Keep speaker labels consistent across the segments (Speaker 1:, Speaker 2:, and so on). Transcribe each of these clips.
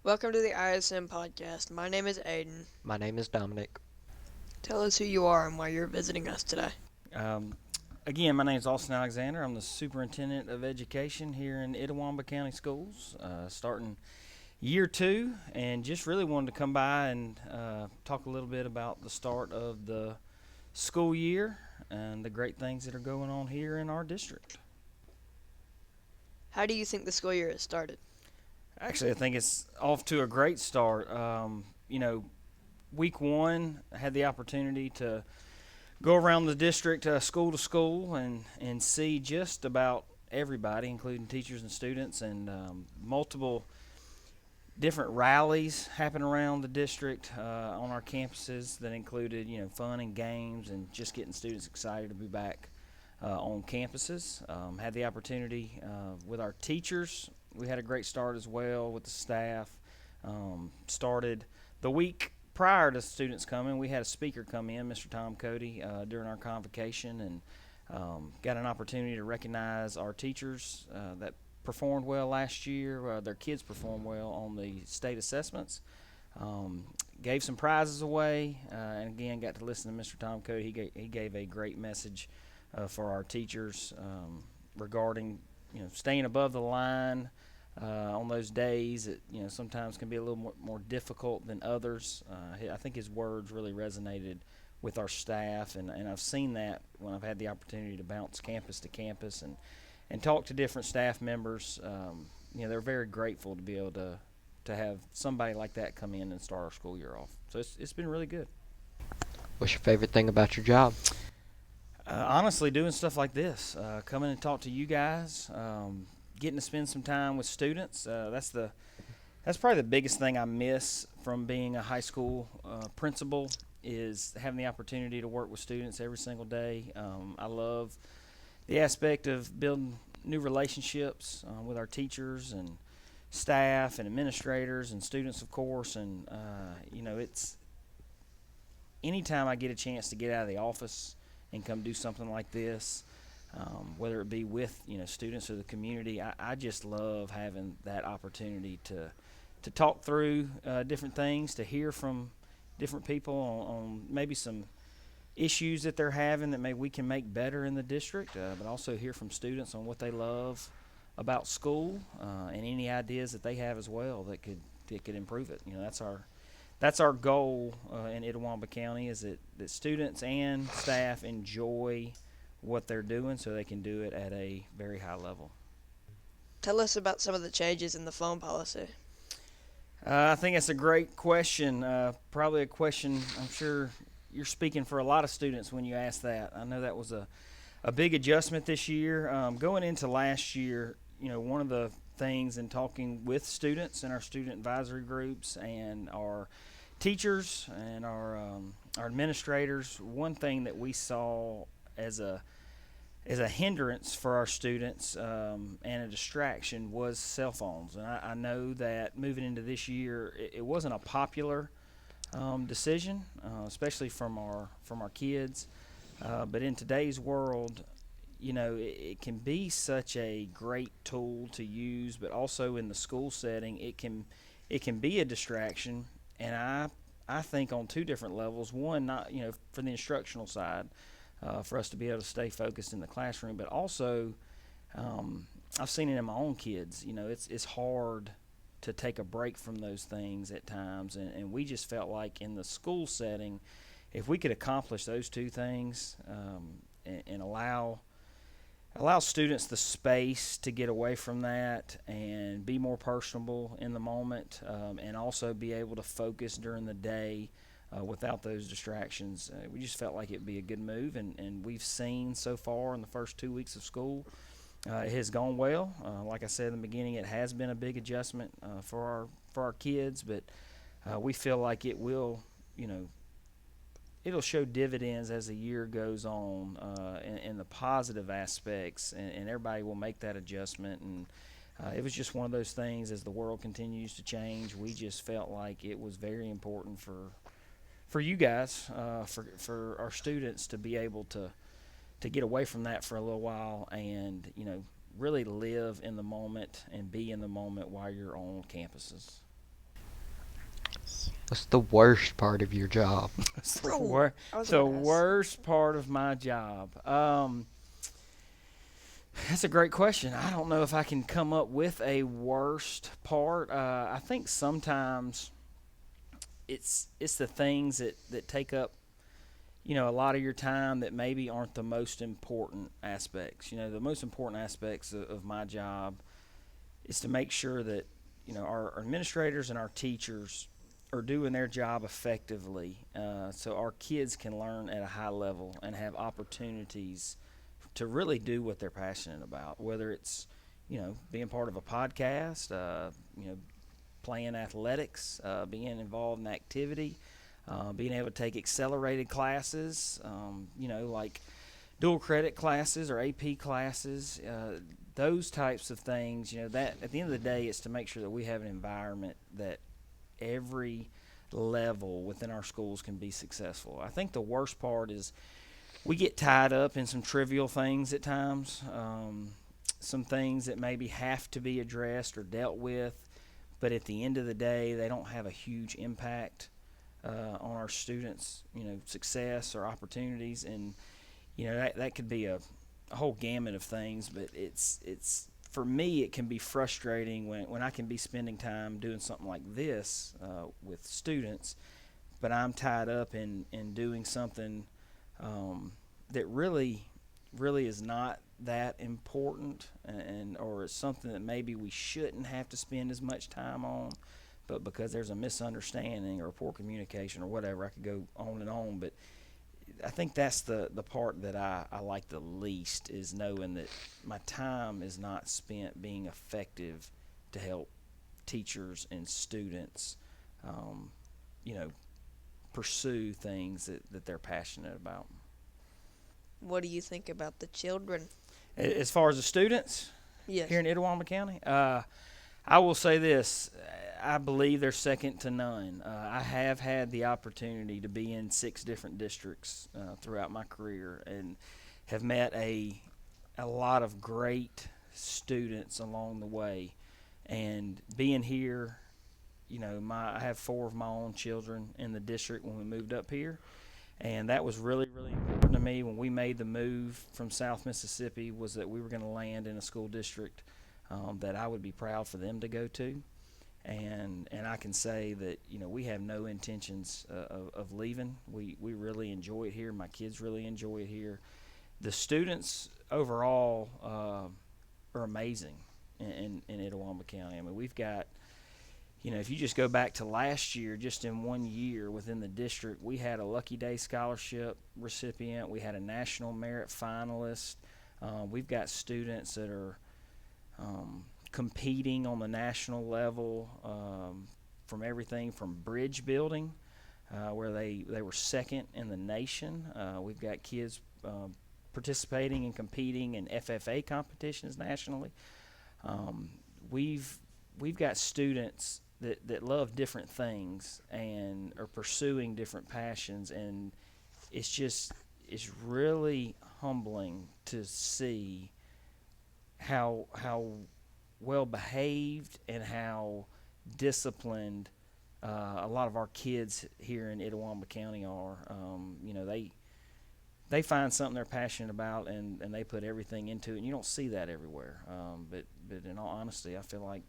Speaker 1: Welcome to the ISN podcast. My name is Aiden.
Speaker 2: My name is Dominic.
Speaker 1: Tell us who you are and why you're visiting us today.
Speaker 3: Um, Again, my name is Austin Alexander. I'm the Superintendent of Education here in Itawamba County Schools, starting year 2, and just really wanted to come by and talk a little bit about the start of the school year and the great things that are going on here in our district.
Speaker 1: How do you think the school year has started?
Speaker 3: Actually, I think it's off to a great start. Week 1, I had the opportunity to go around the district school to school and see just about everybody, including teachers and students, and multiple different rallies happen around the district on our campuses that included, fun and games and just getting students excited to be back on campuses. Had the opportunity with our teachers. We had a great start as well with the staff. Started the week prior to students coming. We had a speaker come in, Mr. Tom Cody, during our convocation, and got an opportunity to recognize our teachers that performed well last year. Their kids performed well on the state assessments. Gave some prizes away, and again got to listen to Mr. Tom Cody. He gave a great message for our teachers regarding staying above the line on those days that sometimes can be a little more difficult than others. I think his words really resonated with our staff, and I've seen that when I've had the opportunity to bounce campus to campus and talk to different staff members. They're very grateful to be able to have somebody like that come in and start our school year off. So it's been really good.
Speaker 2: What's your favorite thing about your job?
Speaker 3: Honestly, doing stuff like this, coming and talk to you guys, getting to spend some time with students. That's probably the biggest thing I miss from being a high school principal, is having the opportunity to work with students every single day. I love the aspect of building new relationships with our teachers and staff and administrators and students, of course. And it's anytime I get a chance to get out of the office and come do something like this, whether it be with students or the community, I just love having that opportunity to talk through different things, to hear from different people on maybe some issues that they're having that maybe we can make better in the district, but also hear from students on what they love about school and any ideas that they have as well that could improve it. That's our goal in Itawamba County, is that students and staff enjoy what they're doing so they can do it at a very high level.
Speaker 1: Tell us about some of the changes in the phone policy.
Speaker 3: I think that's a great question. Probably a question I'm sure you're speaking for a lot of students when you ask that. I know that was a big adjustment this year. Going into last year, one of the things in talking with students in our student advisory groups and our teachers and our administrators, one thing that we saw as a hindrance for our students and a distraction was cell phones. And I know that moving into this year, it wasn't a popular decision, especially from our kids. But in today's world, it can be such a great tool to use, but also in the school setting, it can be a distraction. And I think on two different levels. One, not for the instructional side, for us to be able to stay focused in the classroom, but also I've seen it in my own kids. It's hard to take a break from those things at times, and we just felt like in the school setting, if we could accomplish those two things and allow students the space to get away from that and be more personable in the moment, and also be able to focus during the day without those distractions. We just felt like it'd be a good move, and we've seen so far in the first 2 weeks of school, it has gone well. Like I said in the beginning, it has been a big adjustment for our kids, but we feel like it will, it'll show dividends as the year goes on in the positive aspects, and everybody will make that adjustment. And it was just one of those things, as the world continues to change, we just felt like it was very important for you guys, for our students, to be able to get away from that for a little while and really live in the moment and be in the moment while you're on campuses.
Speaker 2: What's the worst part of your job?
Speaker 3: It's
Speaker 1: Oh, I was
Speaker 3: the
Speaker 1: about to ask.
Speaker 3: worst part of my job. That's a great question. I don't know if I can come up with a worst part. I think sometimes it's the things that take up a lot of your time that maybe aren't the most important aspects. The most important aspects of my job is to make sure that our administrators and our teachers are doing their job effectively, so our kids can learn at a high level and have opportunities to really do what they're passionate about, whether it's being part of a podcast, playing athletics, being involved in activity, being able to take accelerated classes, like dual credit classes or AP classes, those types of things. That at the end of the day, it's to make sure that we have an environment that every level within our schools can be successful. I think the worst part is we get tied up in some trivial things at times, some things that maybe have to be addressed or dealt with, but at the end of the day, they don't have a huge impact on our students, success or opportunities, and that could be a whole gamut of things. But it's for me, it can be frustrating when I can be spending time doing something like this with students, but I'm tied up in doing something that really is not that important, and or it's something that maybe we shouldn't have to spend as much time on, but because there's a misunderstanding or poor communication or whatever, I could go on and on. But I think that's the part that I like the least, is knowing that my time is not spent being effective to help teachers and students, you know, pursue things that they're passionate about.
Speaker 1: What do you think about the children?
Speaker 3: As far as the students
Speaker 1: Yes.
Speaker 3: here in Itawamba County, I will say this. I believe they're second to none. I have had the opportunity to be in 6 different districts throughout my career, and have met a lot of great students along the way. And being here, I have 4 of my own children in the district when we moved up here, and that was really important to me when we made the move from South Mississippi, was that we were going to land in a school district that I would be proud for them to go to. And I can say that we have no intentions of leaving. We really enjoy it here. My kids really enjoy it here. The students overall are amazing in Itawamba County. I mean, we've got, if you just go back to last year, just in 1 year within the district, we had a Lucky Day Scholarship recipient. We had a National Merit finalist. We've got students that are competing on the national level, from everything from bridge building, where they were second in the nation. We've got kids participating and competing in FFA competitions nationally. We've got students that love different things and are pursuing different passions, and it's really humbling to see how well behaved and how disciplined a lot of our kids here in Itawamba County are. They find something they're passionate about, and they put everything into it, and you don't see that everywhere. But in all honesty, I feel like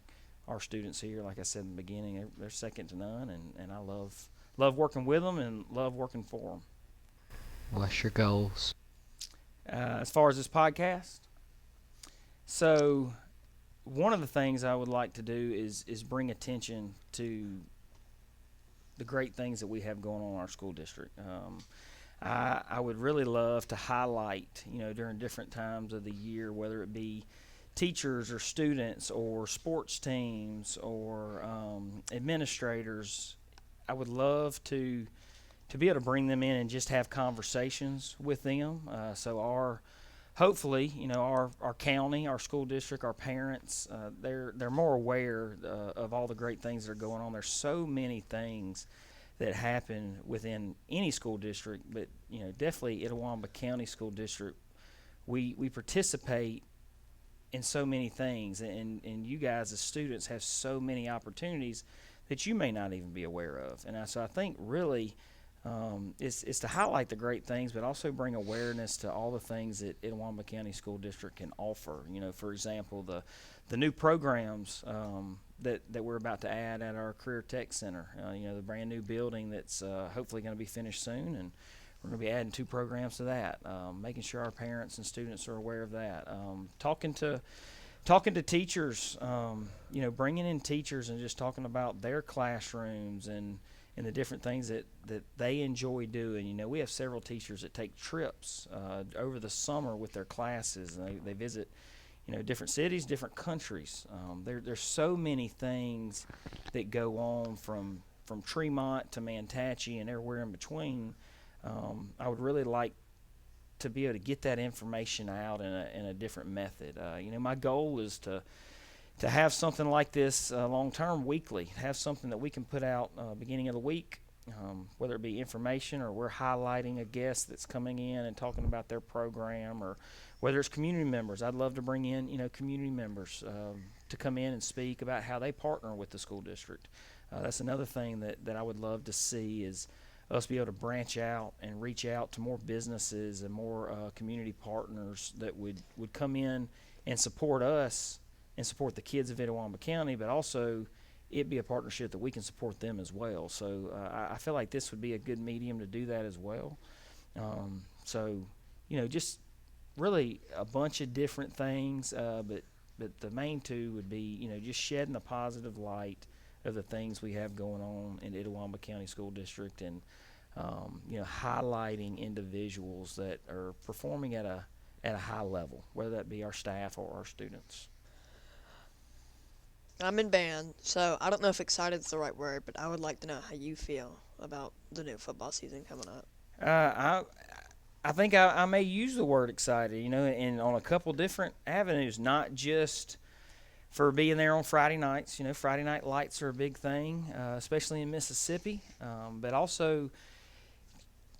Speaker 3: our students here, like I said in the beginning, they're second to none, and I love working with them and love working for them.
Speaker 2: What's your goals?
Speaker 3: As far as this podcast, so one of the things I would like to do is bring attention to the great things that we have going on in our school district. I would really love to highlight, during different times of the year, whether it be teachers or students or sports teams or administrators. I would love to be able to bring them in and just have conversations with them. So hopefully, our county, our school district, our parents, they're more aware of all the great things that are going on. There's so many things that happen within any school district, but definitely Itawamba County School District. We participate in so many things, and you guys as students have so many opportunities that you may not even be aware of. And so I think really it's to highlight the great things, but also bring awareness to all the things that Itawamba County School District can offer. For example, the new programs that we're about to add at our Career Tech Center. The brand new building that's hopefully going to be finished soon, and we're going to be adding 2 programs to that. Making sure our parents and students are aware of that. Talking to teachers, bringing in teachers and just talking about their classrooms and the different things that they enjoy doing. We have several teachers that take trips over the summer with their classes. And they visit, different cities, different countries. There's so many things that go on from Tremont to Mantachie and everywhere in between. I would really like to be able to get that information out in a different method. My goal is to have something like this long-term weekly, have something that we can put out beginning of the week, whether it be information or we're highlighting a guest that's coming in and talking about their program, or whether it's community members. I'd love to bring in, community members to come in and speak about how they partner with the school district. That's another thing that I would love to see is us be able to branch out and reach out to more businesses and more community partners that would come in and support us and support the kids of Itawamba County, but also it be a partnership that we can support them as well. So I feel like this would be a good medium to do that as well. Just really a bunch of different things, but the main 2 would be, just shedding a positive light of the things we have going on in Itawamba County School District, and highlighting individuals that are performing at a high level, whether that be our staff or our students.
Speaker 1: I'm in band, so I don't know if excited is the right word, but I would like to know how you feel about the new football season coming up.
Speaker 3: I think I may use the word excited, and on a couple different avenues, not just for being there on Friday nights. Friday night lights are a big thing, especially in Mississippi, but also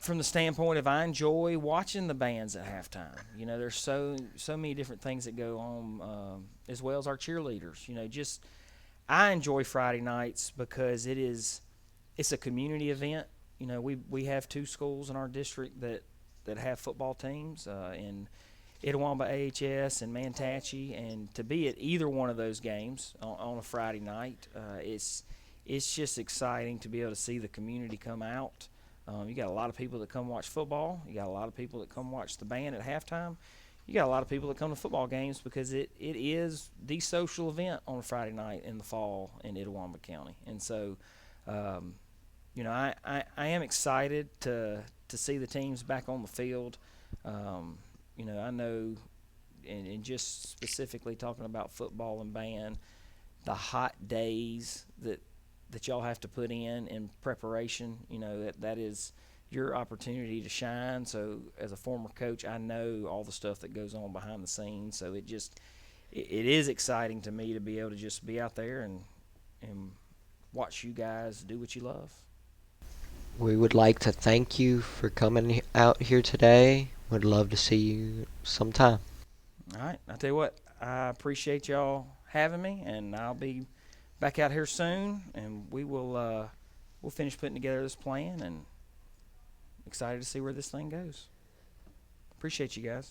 Speaker 3: from the standpoint of I enjoy watching the bands at halftime. There's so many different things that go on, as well as our cheerleaders. I enjoy Friday nights because it's a community event. We have 2 schools in our district that have football teams, in Itawamba AHS and Mantachie, and to be at either one of those games on a Friday night, it's just exciting to be able to see the community come out. You got a lot of people that come watch football. You got a lot of people that come watch the band at halftime. You got a lot of people that come to football games because it is the social event on a Friday night in the fall in Itawamba County. And so, I am excited to see the teams back on the field. I know, and just specifically talking about football and band, the hot days that y'all have to put in preparation, that is your opportunity to shine. So as a former coach, I know all the stuff that goes on behind the scenes. So it is exciting to me to be able to just be out there and watch you guys do what you love.
Speaker 2: We would like to thank you for coming out here today. Would love to see you sometime.
Speaker 3: All right. I'll tell you what, I appreciate y'all having me, and I'll be back out here soon, and we'll finish putting together this plan, and excited to see where this thing goes. Appreciate you guys.